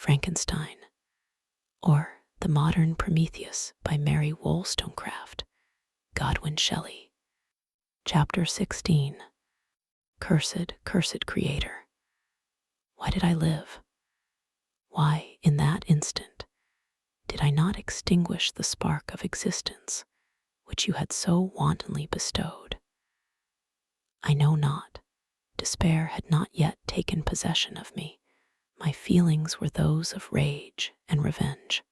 Frankenstein, or The Modern Prometheus by Mary Wollstonecraft, Godwin Shelley. Chapter 16. Cursed, cursed Creator. Why did I live? Why, in that instant, did I not extinguish the spark of existence which you had so wantonly bestowed? I know not. Despair had not yet taken possession of me. My feelings were those of rage and revenge.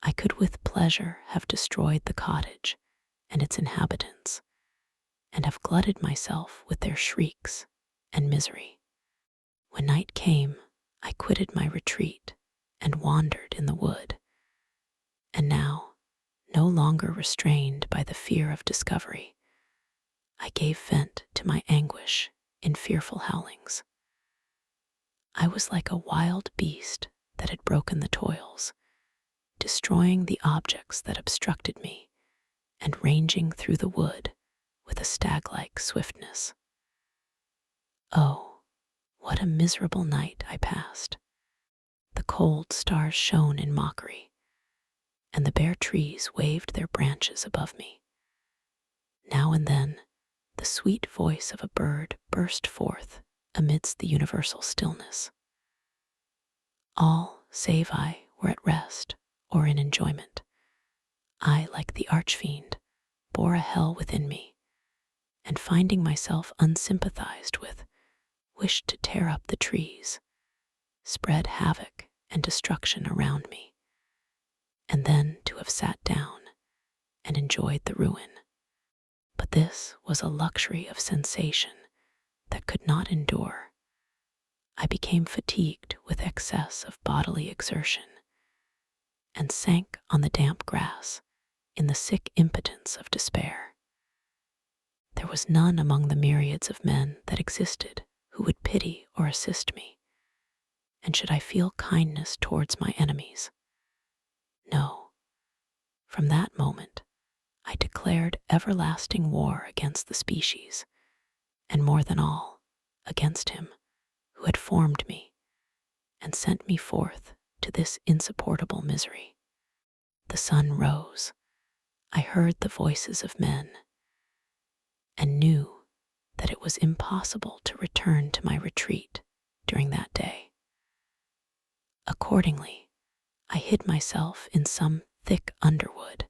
I could with pleasure have destroyed the cottage and its inhabitants, and have glutted myself with their shrieks and misery. When night came, I quitted my retreat and wandered in the wood, and now, no longer restrained by the fear of discovery, I gave vent to my anguish in fearful howlings. I was like a wild beast that had broken the toils, destroying the objects that obstructed me and ranging through the wood with a stag-like swiftness. Oh, what a miserable night I passed. The cold stars shone in mockery, and the bare trees waved their branches above me. Now and then, the sweet voice of a bird burst forth amidst the universal stillness. All, save I, were at rest or in enjoyment. I, like the archfiend, bore a hell within me, and finding myself unsympathized with, wished to tear up the trees, spread havoc and destruction around me, and then to have sat down and enjoyed the ruin. But this was a luxury of sensation that could not endure. I became fatigued with excess of bodily exertion, and sank on the damp grass in the sick impotence of despair. There was none among the myriads of men that existed who would pity or assist me, and should I feel kindness towards my enemies? No. From that moment, I declared everlasting war against the species, and more than all, against him who had formed me and sent me forth to this insupportable misery. The sun rose. I heard the voices of men, and knew that it was impossible to return to my retreat during that day. Accordingly, I hid myself in some thick underwood,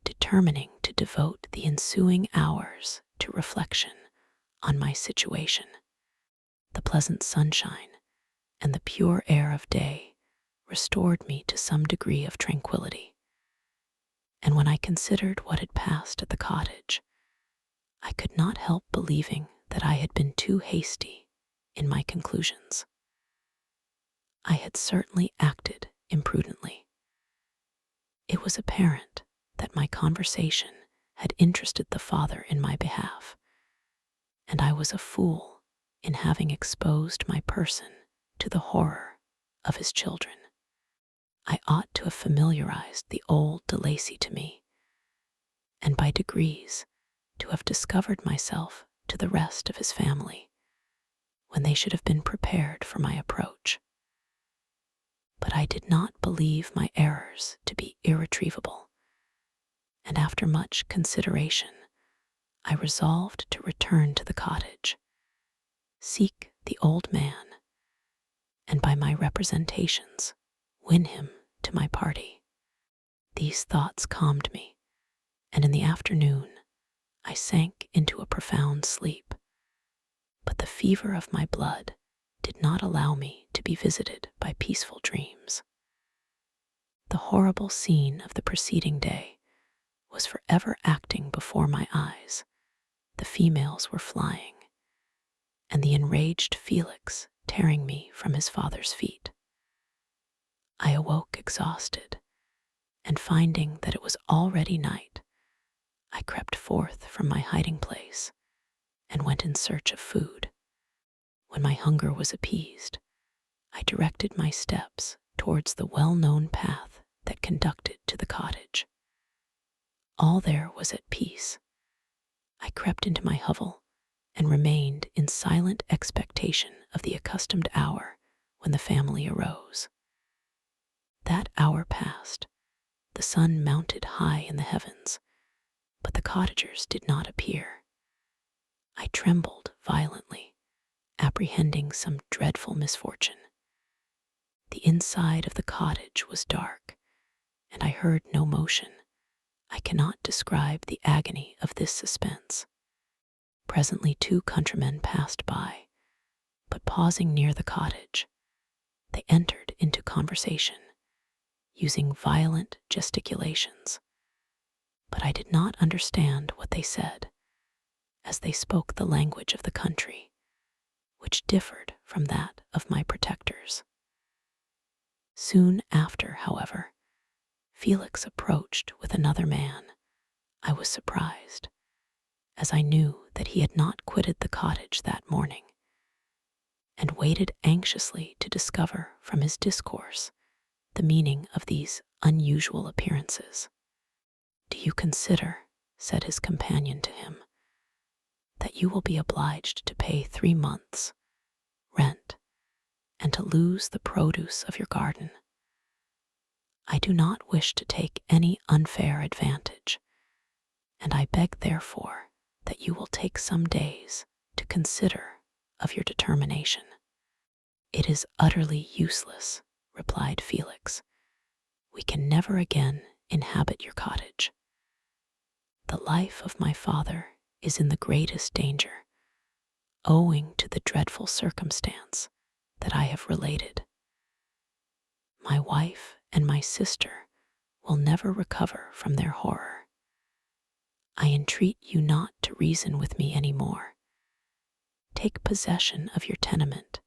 determining to devote the ensuing hours to reflection on my situation. The pleasant sunshine and the pure air of day restored me to some degree of tranquility, and when I considered what had passed at the cottage, I could not help believing that I had been too hasty in my conclusions. I had certainly acted imprudently. It was apparent that my conversation had interested the father in my behalf, and I was a fool in having exposed my person to the horror of his children. I ought to have familiarized the old De Lacy to me, and by degrees to have discovered myself to the rest of his family, when they should have been prepared for my approach. But I did not believe my errors to be irretrievable, and after much consideration, I resolved to return to the cottage, seek the old man, and by my representations win him to my party. These thoughts calmed me, and in the afternoon I sank into a profound sleep, but the fever of my blood did not allow me to be visited by peaceful dreams. The horrible scene of the preceding day was forever acting before my eyes. The females were flying, and the enraged Felix tearing me from his father's feet. I awoke exhausted, and finding that it was already night, I crept forth from my hiding place and went in search of food. When my hunger was appeased, I directed my steps towards the well-known path that conducted to the cottage. All there was at peace. I crept into my hovel and remained in silent expectation of the accustomed hour when the family arose. That hour passed. The sun mounted high in the heavens, but the cottagers did not appear. I trembled violently, apprehending some dreadful misfortune. The inside of the cottage was dark, and I heard no motion. I cannot describe the agony of this suspense. Presently 2 countrymen passed by, but pausing near the cottage, they entered into conversation, using violent gesticulations. But I did not understand what they said, as they spoke the language of the country, which differed from that of my protectors. Soon after, however, Felix approached with another man. I was surprised, as I knew that he had not quitted the cottage that morning, and waited anxiously to discover from his discourse the meaning of these unusual appearances. "Do you consider," said his companion to him, "that you will be obliged to pay 3 months' rent and to lose the produce of your garden? I do not wish to take any unfair advantage, and I beg therefore that you will take some days to consider of your determination." "It is utterly useless," replied Felix. "We can never again inhabit your cottage. The life of my father is in the greatest danger, owing to the dreadful circumstance that I have related. My wife and my sister will never recover from their horror. I entreat you not to reason with me any more. Take possession of your tenement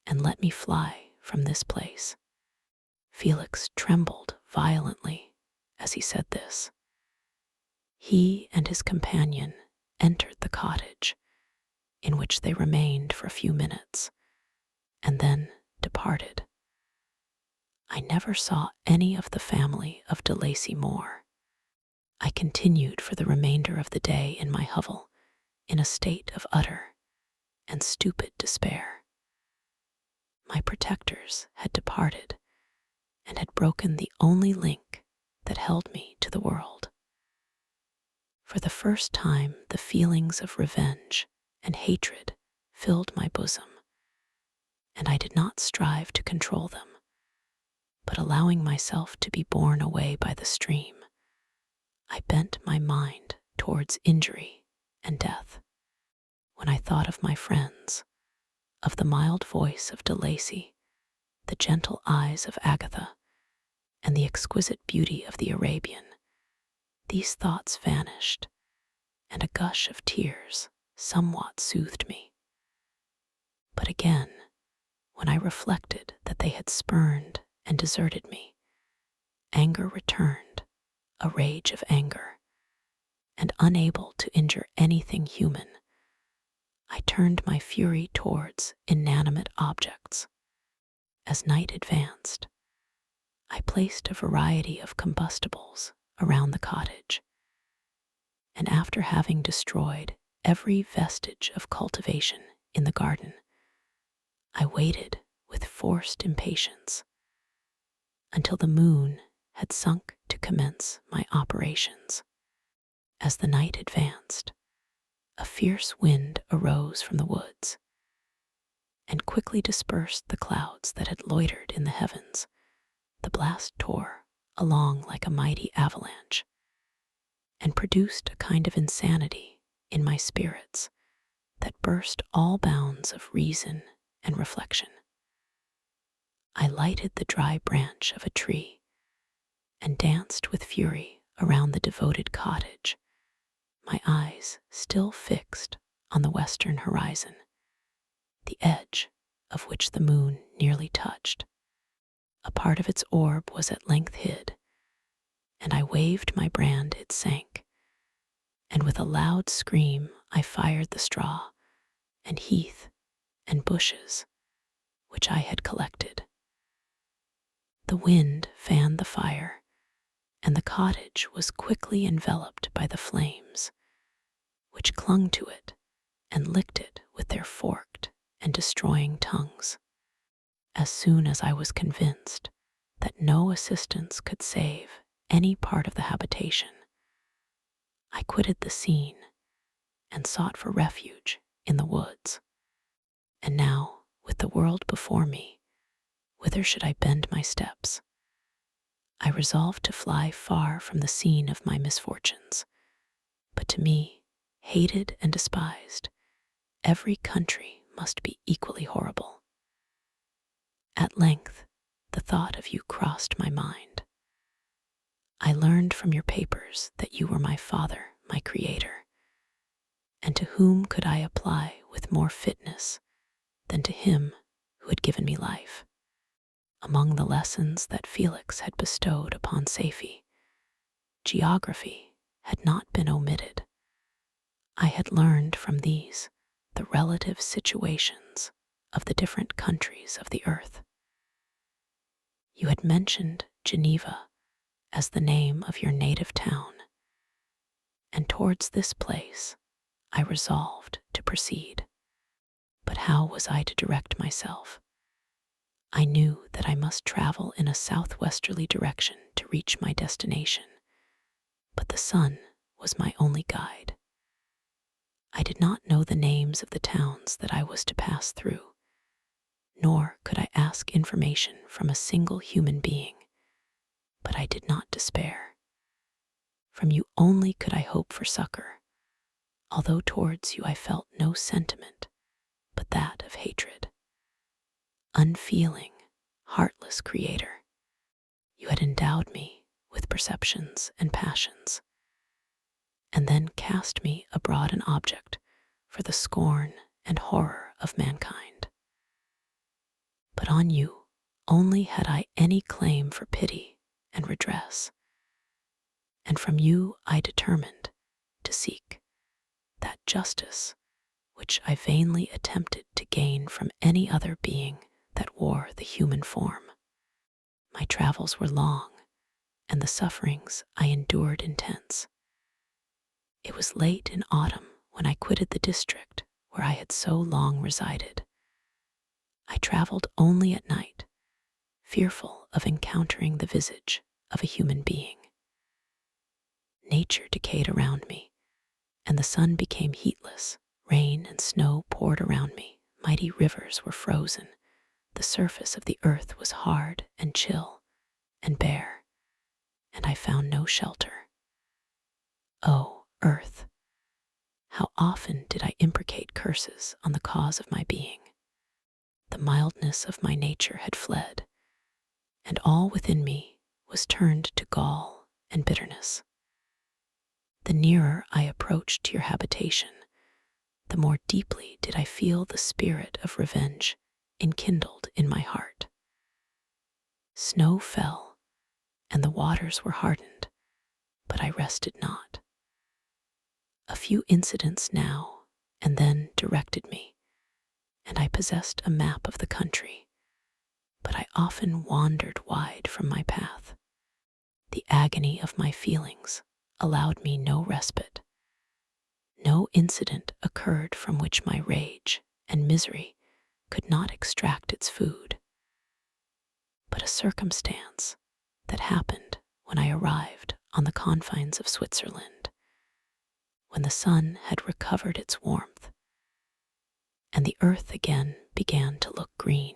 and let me fly from this place." Felix trembled violently as he said this. He and his companion entered the cottage, in which they remained for a few minutes, and then departed. I never saw any of the family of de Lacy more. I continued for the remainder of the day in my hovel, in a state of utter and stupid despair. My protectors had departed, and had broken the only link that held me to the world. For the first time, the feelings of revenge and hatred filled my bosom, and I did not strive to control them, but allowing myself to be borne away by the stream, I bent my mind towards injury and death. When I thought of my friends, of the mild voice of de Lacy, the gentle eyes of Agatha, and the exquisite beauty of the Arabian, these thoughts vanished, and a gush of tears somewhat soothed me. But again, when I reflected that they had spurned and deserted me, anger returned, a rage of anger, and unable to injure anything human, I turned my fury towards inanimate objects. As night advanced, I placed a variety of combustibles around the cottage, and after having destroyed every vestige of cultivation in the garden, I waited with forced impatience until the moon had sunk to commence my operations. As the night advanced, a fierce wind arose from the woods, and quickly dispersed the clouds that had loitered in the heavens. The blast tore along like a mighty avalanche, and produced a kind of insanity in my spirits that burst all bounds of reason and reflection. I lighted the dry branch of a tree, and danced with fury around the devoted cottage, my eyes still fixed on the western horizon, the edge of which the moon nearly touched. A part of its orb was at length hid, and I waved my brand. It sank, and with a loud scream I fired the straw and heath and bushes which I had collected. The wind fanned the fire, and the cottage was quickly enveloped by the flames, which clung to it and licked it with their forked and destroying tongues. as soon as I was convinced that no assistance could save any part of the habitation, I quitted the scene and sought for refuge in the woods. And now, with the world before me, whither should I bend my steps? I resolved to fly far from the scene of my misfortunes. But to me, hated and despised, every country must be equally horrible. At length, the thought of you crossed my mind. I learned from your papers that you were my father, my creator. And to whom could I apply with more fitness than to him who had given me life? Among the lessons that Felix had bestowed upon Safie, geography had not been omitted. I had learned from these the relative situations of the different countries of the earth. You had mentioned Geneva as the name of your native town, and towards this place I resolved to proceed. But how was I to direct myself? I knew that I must travel in a southwesterly direction to reach my destination, but the sun was my only guide. I did not know the names of the towns that I was to pass through, nor could I ask information from a single human being, but I did not despair. From you only could I hope for succor, although towards you I felt no sentiment but that of hatred. Unfeeling, heartless creator, you had endowed me with perceptions and passions, and then cast me abroad an object for the scorn and horror of mankind. But on you only had I any claim for pity and redress, and from you I determined to seek that justice which I vainly attempted to gain from any other being that wore the human form. My travels were long, and the sufferings I endured intense. It was late in autumn when I quitted the district where I had so long resided. I traveled only at night, fearful of encountering the visage of a human being. Nature decayed around me, and the sun became heatless. Rain and snow poured around me. Mighty rivers were frozen. The surface of the earth was hard and chill and bare, and I found no shelter. Oh, earth, how often did I imprecate curses on the cause of my being? The mildness of my nature had fled, and all within me was turned to gall and bitterness. The nearer I approached to your habitation, the more deeply did I feel the spirit of revenge enkindled in my heart. Snow fell, and the waters were hardened, but I rested not. A few incidents now and then directed me, and I possessed a map of the country, but I often wandered wide from my path. The agony of my feelings allowed me no respite. No incident occurred from which my rage and misery could not extract its food. But a circumstance that happened when I arrived on the confines of Switzerland, when the sun had recovered its warmth, and the earth again began to look green,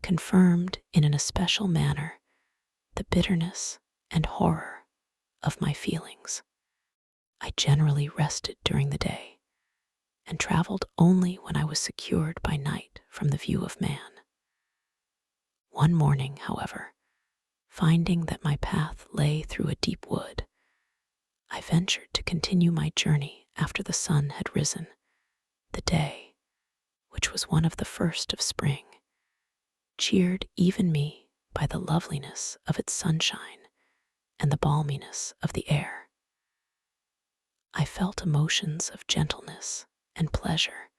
confirmed in an especial manner the bitterness and horror of my feelings. I generally rested during the day, and traveled only when I was secured by night from the view of man. One morning, however, finding that my path lay through a deep wood, I ventured to continue my journey after the sun had risen. The day, which was one of the first of spring, cheered even me by the loveliness of its sunshine and the balminess of the air. I felt emotions of gentleness and pleasure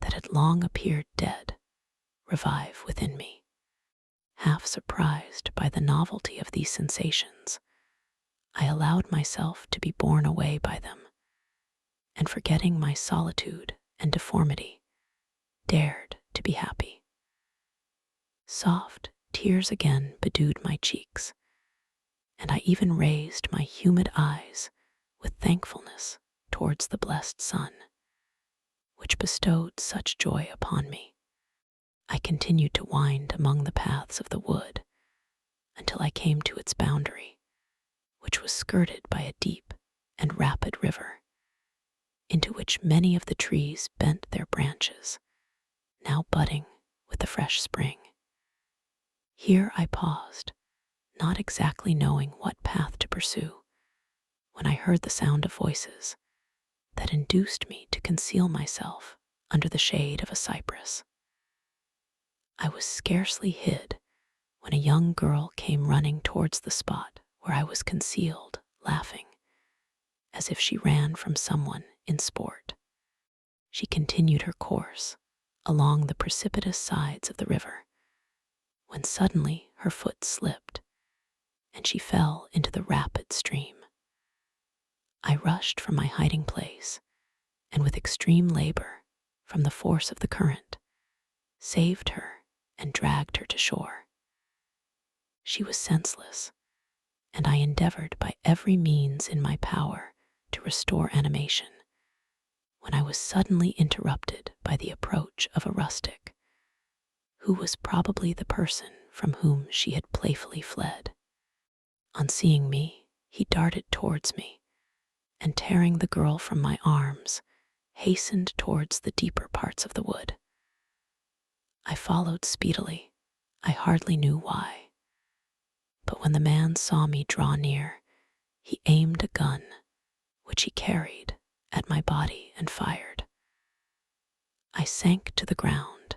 that had long appeared dead revive within me. Half surprised by the novelty of these sensations, I allowed myself to be borne away by them, and forgetting my solitude and deformity, dared to be happy. Soft tears again bedewed my cheeks, and I even raised my humid eyes with thankfulness towards the blessed sun, which bestowed such joy upon me. I continued to wind among the paths of the wood until I came to its boundary, which was skirted by a deep and rapid river, into which many of the trees bent their branches, now budding with the fresh spring. Here I paused, not exactly knowing what path to pursue, when I heard the sound of voices that induced me to conceal myself under the shade of a cypress. I was scarcely hid when a young girl came running towards the spot where I was concealed, laughing, as if she ran from someone in sport. She continued her course along the precipitous sides of the river, when suddenly her foot slipped, and she fell into the rapid stream. I rushed from my hiding place, and with extreme labor, from the force of the current, saved her and dragged her to shore. She was senseless, and I endeavored by every means in my power to restore animation, when I was suddenly interrupted by the approach of a rustic, who was probably the person from whom she had playfully fled. On seeing me, he darted towards me, and tearing the girl from my arms, hastened towards the deeper parts of the wood. I followed speedily, I hardly knew why. But when the man saw me draw near, he aimed a gun, which he carried, at my body and fired. I sank to the ground,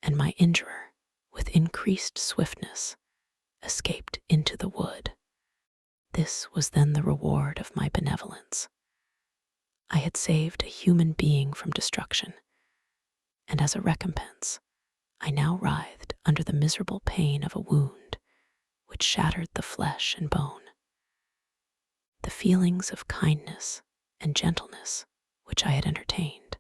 and my injurer, with increased swiftness, escaped into the wood. This was then the reward of my benevolence. I had saved a human being from destruction, and as a recompense, I now writhed under the miserable pain of a wound which shattered the flesh and bone. The feelings of kindness and gentleness which I had entertained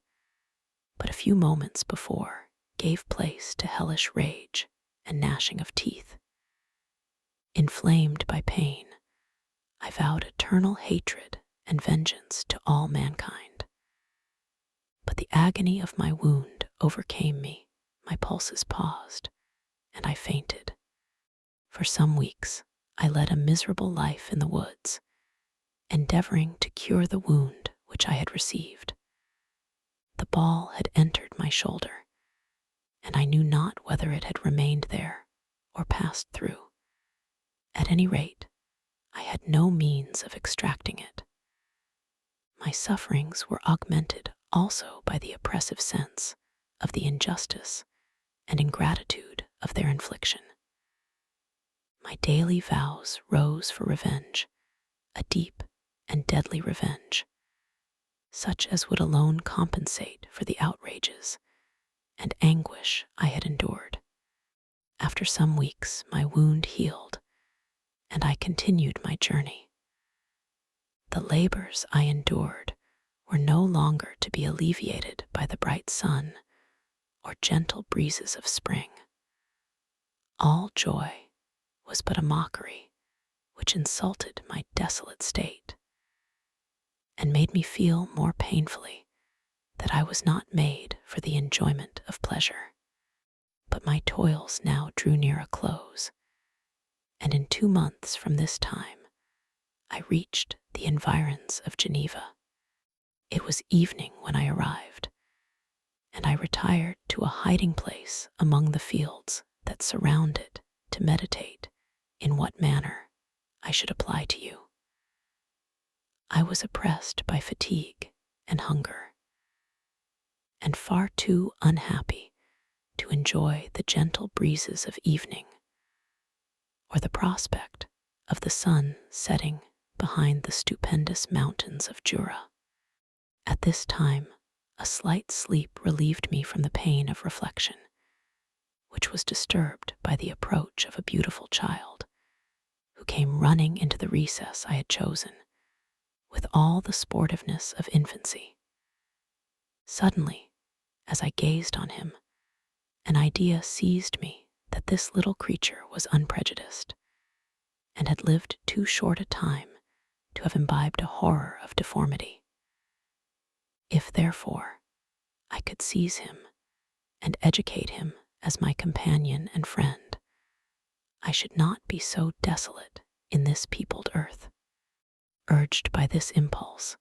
but a few moments before gave place to hellish rage and gnashing of teeth. Inflamed by pain, I vowed eternal hatred and vengeance to all mankind. But the agony of my wound overcame me, my pulses paused, and I fainted. For some weeks, I led a miserable life in the woods, endeavoring to cure the wound which I had received. The ball had entered my shoulder, and I knew not whether it had remained there or passed through. At any rate, I had no means of extracting it. My sufferings were augmented also by the oppressive sense of the injustice and ingratitude of their infliction. My daily vows rose for revenge, a deep and deadly revenge, such as would alone compensate for the outrages and anguish I had endured. After some weeks, my wound healed, and I continued my journey. The labors I endured were no longer to be alleviated by the bright sun or gentle breezes of spring. All joy was but a mockery which insulted my desolate state, and made me feel more painfully that I was not made for the enjoyment of pleasure. But my toils now drew near a close, and in 2 months from this time, I reached the environs of Geneva. It was evening when I arrived, and I retired to a hiding place among the fields that surround it to meditate in what manner I should apply to you. I was oppressed by fatigue and hunger, and far too unhappy to enjoy the gentle breezes of evening or the prospect of the sun setting behind the stupendous mountains of Jura. At this time, a slight sleep relieved me from the pain of reflection, which was disturbed by the approach of a beautiful child, who came running into the recess I had chosen, with all the sportiveness of infancy. Suddenly, as I gazed on him, an idea seized me that this little creature was unprejudiced and had lived too short a time to have imbibed a horror of deformity. If, therefore, I could seize him and educate him as my companion and friend, I should not be so desolate in this peopled earth. Urged by this impulse,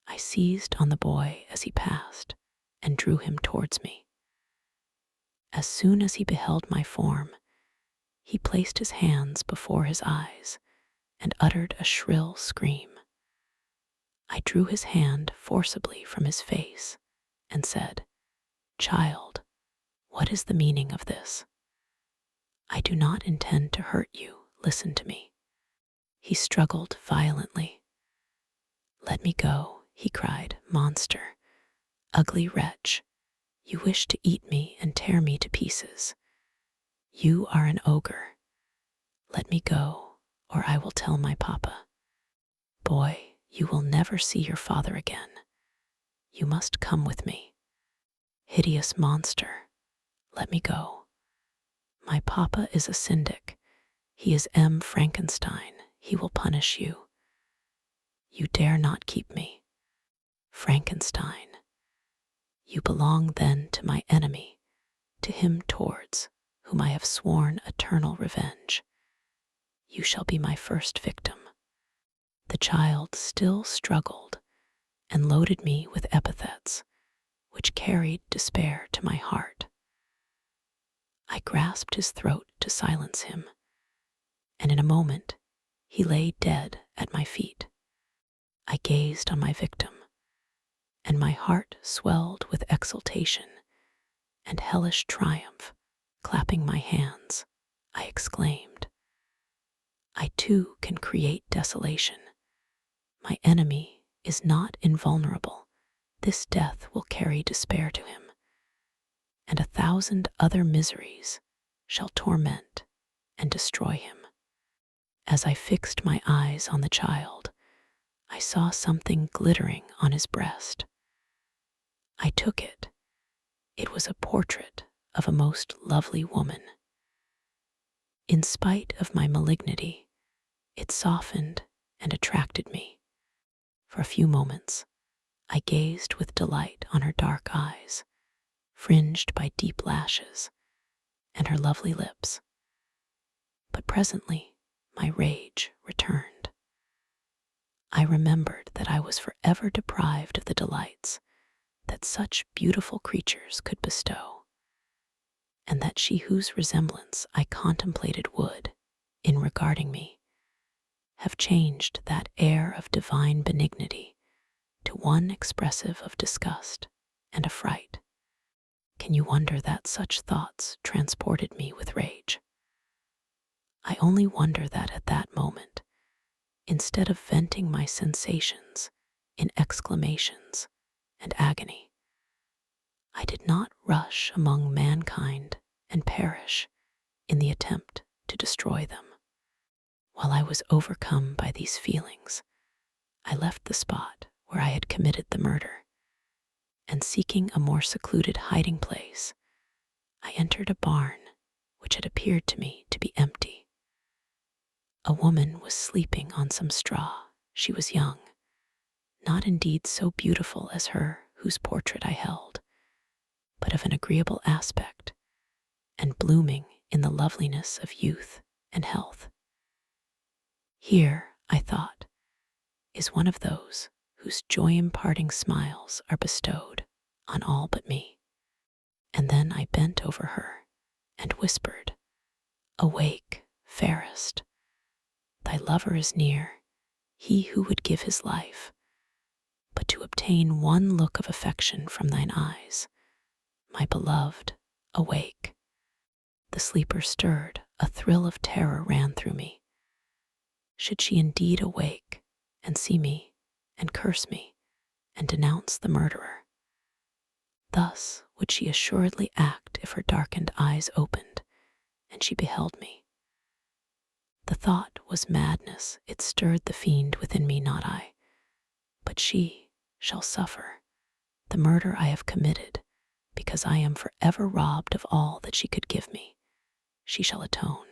I seized on the boy as he passed and drew him towards me. As soon as he beheld my form, he placed his hands before his eyes and uttered a shrill scream. I drew his hand forcibly from his face and said, "Child, what is the meaning of this? I do not intend to hurt you. Listen to me." He struggled violently. "Let me go," he cried. "Monster, ugly wretch, you wish to eat me and tear me to pieces. You are an ogre. Let me go, or I will tell my papa. Boy, you will never see your father again. You must come with me. Hideous monster, let me go. My papa is a syndic. He is Frankenstein. He will punish you. You dare not keep me. Frankenstein. You belong then to my enemy, to him towards whom I have sworn eternal revenge. You shall be my first victim." The child still struggled and loaded me with epithets which carried despair to my heart. I grasped his throat to silence him, and in a moment he lay dead at my feet. I gazed on my victim, and my heart swelled with exultation and hellish triumph. Clapping my hands, I exclaimed, "I too can create desolation. My enemy is not invulnerable. This death will carry despair to him, and 1,000 other miseries shall torment and destroy him." As I fixed my eyes on the child, I saw something glittering on his breast. I took it. It was a portrait of a most lovely woman. In spite of my malignity, it softened and attracted me. For a few moments, I gazed with delight on her dark eyes, fringed by deep lashes, and her lovely lips. But presently, my rage returned. I remembered that I was forever deprived of the delights that such beautiful creatures could bestow, and that she whose resemblance I contemplated would, in regarding me, have changed that air of divine benignity to one expressive of disgust and affright. Can you wonder that such thoughts transported me with rage? I only wonder that at that moment, instead of venting my sensations in exclamations and agony, I did not rush among mankind and perish in the attempt to destroy them. While I was overcome by these feelings, I left the spot where I had committed the murder, and seeking a more secluded hiding place, I entered a barn which had appeared to me to be empty. A woman was sleeping on some straw. She was young, not indeed so beautiful as her whose portrait I held, but of an agreeable aspect, and blooming in the loveliness of youth and health. Here, I thought, is one of those whose joy-imparting smiles are bestowed on all but me. And then I bent over her and whispered, "Awake, fairest. Thy lover is near, he who would give his life, but to obtain one look of affection from thine eyes. My beloved, awake." The sleeper stirred. A thrill of terror ran through me. Should she indeed awake and see me and curse me and denounce the murderer? Thus would she assuredly act if her darkened eyes opened and she beheld me. The thought was madness. It stirred the fiend within me, not I. But she shall suffer the murder I have committed, because I am forever robbed of all that she could give me, she shall atone.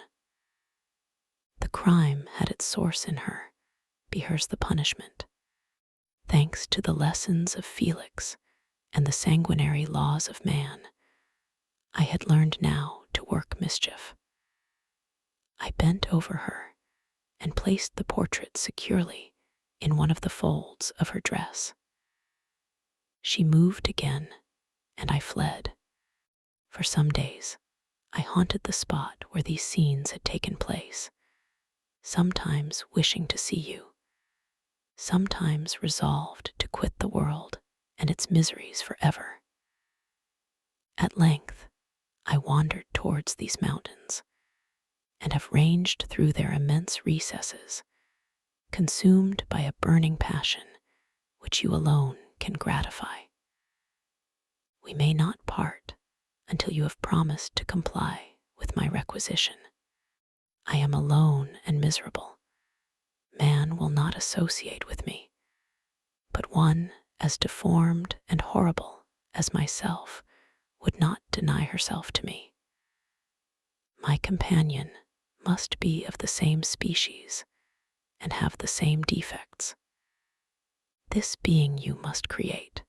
The crime had its source in her, be hers the punishment. Thanks to the lessons of Felix and the sanguinary laws of man, I had learned now to work mischief. I bent over her and placed the portrait securely in one of the folds of her dress. She moved again, and I fled. For some days, I haunted the spot where these scenes had taken place, sometimes wishing to see you, sometimes resolved to quit the world and its miseries forever. At length, I wandered towards these mountains, and have ranged through their immense recesses, consumed by a burning passion which you alone can gratify. We may not part until you have promised to comply with my requisition. I am alone and miserable. Man will not associate with me, but one as deformed and horrible as myself would not deny herself to me. My companion must be of the same species and have the same defects. This being you must create,